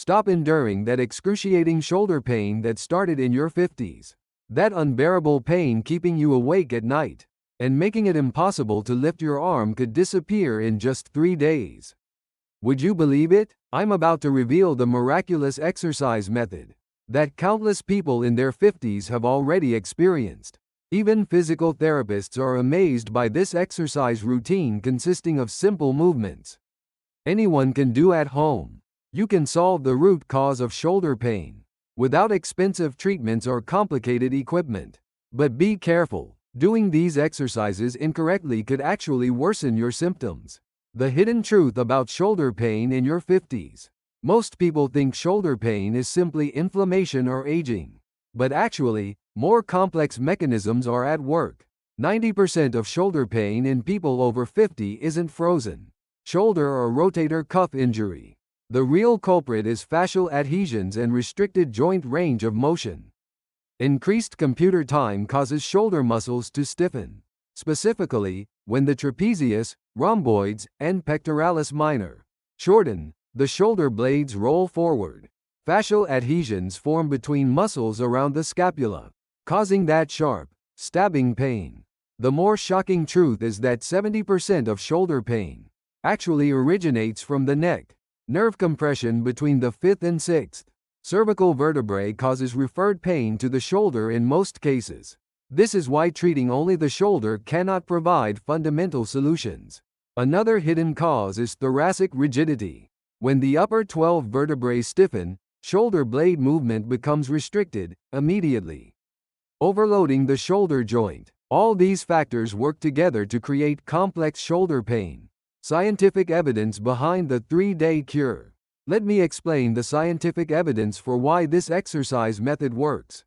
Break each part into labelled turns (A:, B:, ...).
A: Stop enduring that excruciating shoulder pain that started in your 50s. That unbearable pain keeping you awake at night and making it impossible to lift your arm could disappear in just 3 days. Would you believe it? I'm about to reveal the miraculous exercise method that countless people in their 50s have already experienced. Even physical therapists are amazed by this exercise routine consisting of simple movements anyone can do at home. You can solve the root cause of shoulder pain without expensive treatments or complicated equipment. But be careful, doing these exercises incorrectly could actually worsen your symptoms. The hidden truth about shoulder pain in your 50s. Most people think shoulder pain is simply inflammation or aging. But actually, more complex mechanisms are at work. 90% of shoulder pain in people over 50 isn't frozen shoulder or rotator cuff injury. The real culprit is fascial adhesions and restricted joint range of motion. Increased computer time causes shoulder muscles to stiffen, specifically when the trapezius, rhomboids, and pectoralis minor shorten. The shoulder blades roll forward. Fascial adhesions form between muscles around the scapula, causing that sharp, stabbing pain. The more shocking truth is that 70% of shoulder pain actually originates from the neck. Nerve compression between the 5th and 6th cervical vertebrae causes referred pain to the shoulder in most cases. This is why treating only the shoulder cannot provide fundamental solutions. Another hidden cause is thoracic rigidity. When the upper 12 vertebrae stiffen, shoulder blade movement becomes restricted immediately, overloading the shoulder joint. All these factors work together to create complex shoulder pain. Scientific evidence behind the 3-day cure. Let me explain the scientific evidence for why this exercise method works.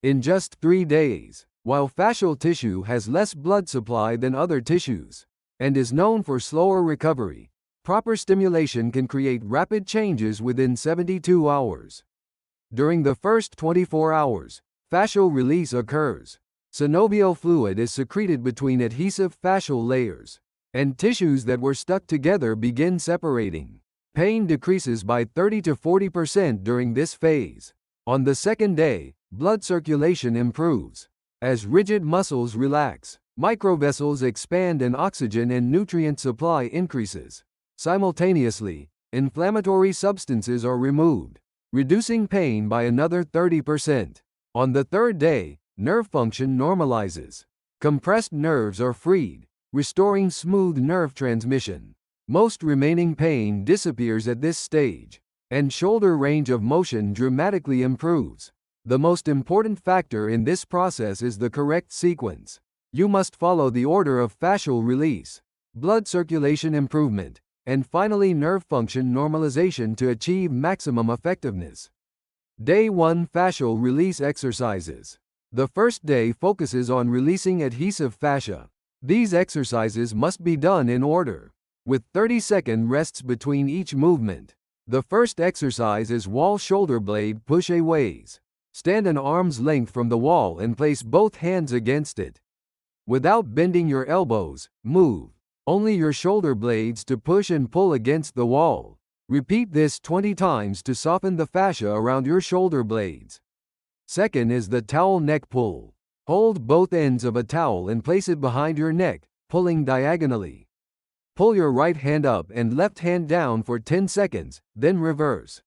A: In just 3 days, while fascial tissue has less blood supply than other tissues and is known for slower recovery, proper stimulation can create rapid changes within 72 hours. During the first 24 hours, fascial release occurs. Synovial fluid is secreted between adhesive fascial layers, and tissues that were stuck together begin separating. Pain decreases by 30 to 40% during this phase. On the second day, blood circulation improves. As rigid muscles relax, microvessels expand and oxygen and nutrient supply increases. Simultaneously, inflammatory substances are removed, reducing pain by another 30%. On the third day, nerve function normalizes. Compressed nerves are freed, restoring smooth nerve transmission. Most remaining pain disappears at this stage, and shoulder range of motion dramatically improves. The most important factor in this process is the correct sequence. You must follow the order of fascial release, blood circulation improvement, and finally nerve function normalization to achieve maximum effectiveness. Day 1 Fascial Release Exercises. The first day focuses on releasing adhesive fascia. These exercises must be done in order, with 30-second rests between each movement. The first exercise is wall shoulder blade push-aways. Stand an arm's length from the wall and place both hands against it. Without bending your elbows, move only your shoulder blades to push and pull against the wall. Repeat this 20 times to soften the fascia around your shoulder blades. Second is the towel neck pull. Hold both ends of a towel and place it behind your neck, pulling diagonally. Pull your right hand up and left hand down for 10 seconds, then reverse.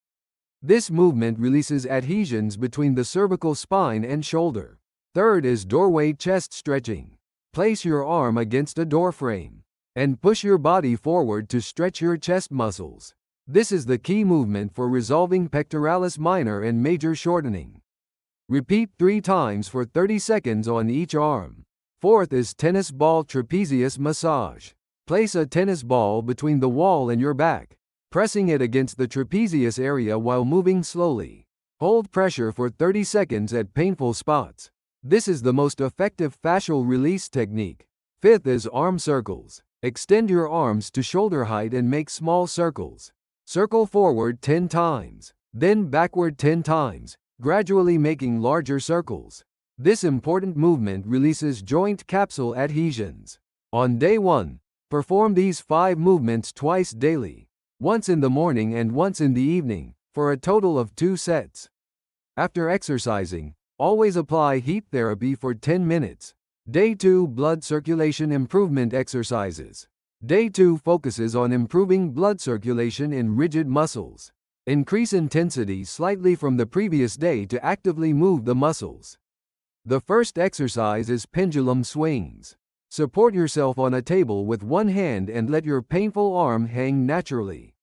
A: This movement releases adhesions between the cervical spine and shoulder. Third is doorway chest stretching. Place your arm against a door frame and push your body forward to stretch your chest muscles. This is the key movement for resolving pectoralis minor and major shortening. Repeat 3 times for 30 seconds on each arm. Fourth is tennis ball trapezius massage. Place a tennis ball between the wall and your back, pressing it against the trapezius area while moving slowly. Hold pressure for 30 seconds at painful spots. This is the most effective fascial release technique. Fifth is arm circles. Extend your arms to shoulder height and make small circles. Circle forward 10 times, then backward 10 times, gradually making larger circles. This important movement releases joint capsule adhesions. On day 1, perform these 5 movements twice daily, once in the morning and once in the evening, for a total of 2 sets. After exercising, always apply heat therapy for 10 minutes. Day 2 blood circulation improvement exercises. Day 2 focuses on improving blood circulation in rigid muscles. Increase intensity slightly from the previous day to actively move the muscles. The first exercise is pendulum swings. Support yourself on a table with one hand and let your painful arm hang naturally.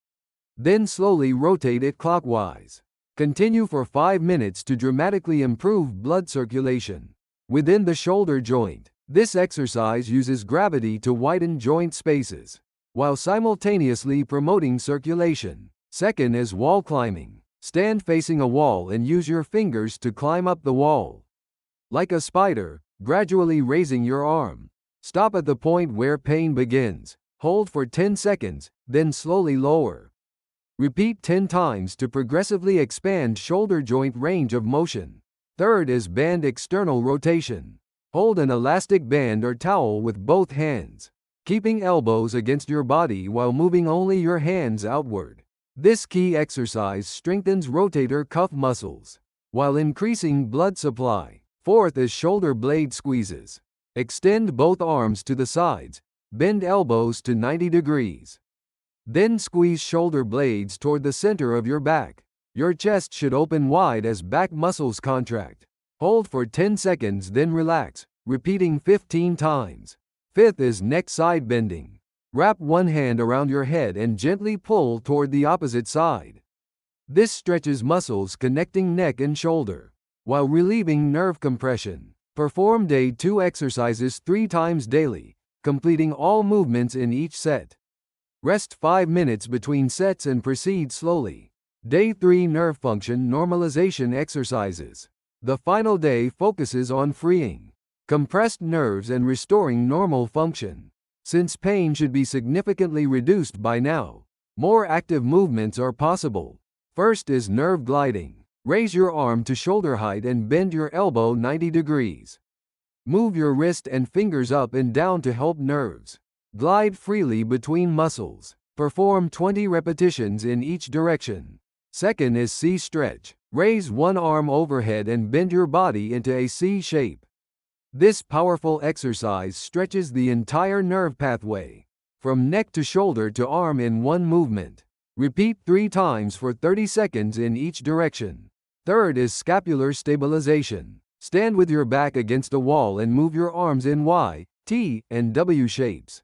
A: Then slowly rotate it clockwise. Continue for 5 minutes to dramatically improve blood circulation. Within the shoulder joint, this exercise uses gravity to widen joint spaces, while simultaneously promoting circulation. Second is wall climbing. Stand facing a wall and use your fingers to climb up the wall. Like a spider, gradually raising your arm. Stop at the point where pain begins. Hold for 10 seconds, then slowly lower. Repeat 10 times to progressively expand shoulder joint range of motion. Third is band external rotation. Hold an elastic band or towel with both hands, keeping elbows against your body while moving only your hands outward. This key exercise strengthens rotator cuff muscles, while increasing blood supply. Fourth is shoulder blade squeezes. Extend both arms to the sides, bend elbows to 90 degrees. Then squeeze shoulder blades toward the center of your back. Your chest should open wide as back muscles contract. Hold for 10 seconds then relax, repeating 15 times. Fifth is neck side bending. Wrap one hand around your head and gently pull toward the opposite side. This stretches muscles connecting neck and shoulder, while relieving nerve compression. Perform day 2 exercises 3 times daily, completing all movements in each set. Rest 5 minutes between sets and proceed slowly. Day 3 nerve function normalization exercises. The final day focuses on freeing compressed nerves and restoring normal function. Since pain should be significantly reduced by now, more active movements are possible. First is nerve gliding. Raise your arm to shoulder height and bend your elbow 90 degrees. Move your wrist and fingers up and down to help nerves glide freely between muscles. Perform 20 repetitions in each direction. Second is C stretch. Raise one arm overhead and bend your body into a C shape. This powerful exercise stretches the entire nerve pathway, from neck to shoulder to arm in one movement. Repeat 3 times for 30 seconds in each direction. Third is scapular stabilization. Stand with your back against a wall and move your arms in Y, T, and W shapes.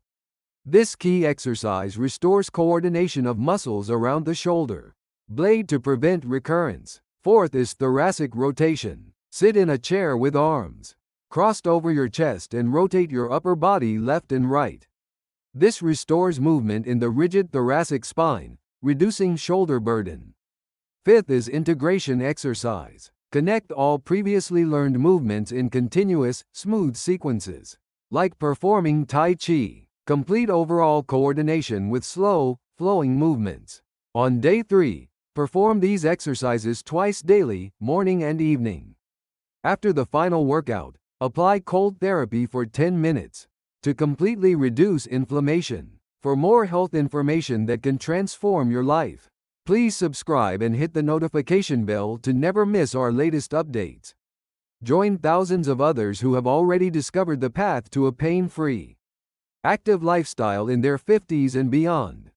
A: This key exercise restores coordination of muscles around the shoulder blade to prevent recurrence. Fourth is thoracic rotation. Sit in a chair with arms crossed over your chest and rotate your upper body left and right. This restores movement in the rigid thoracic spine, reducing shoulder burden. Fifth is integration exercise. Connect all previously learned movements in continuous, smooth sequences. Like performing Tai Chi. Complete overall coordination with slow, flowing movements. On day 3, perform these exercises twice daily, morning and evening. After the final workout, apply cold therapy for 10 minutes to completely reduce inflammation. For more health information that can transform your life, please subscribe and hit the notification bell to never miss our latest updates. Join thousands of others who have already discovered the path to a pain-free, active lifestyle in their 50s and beyond.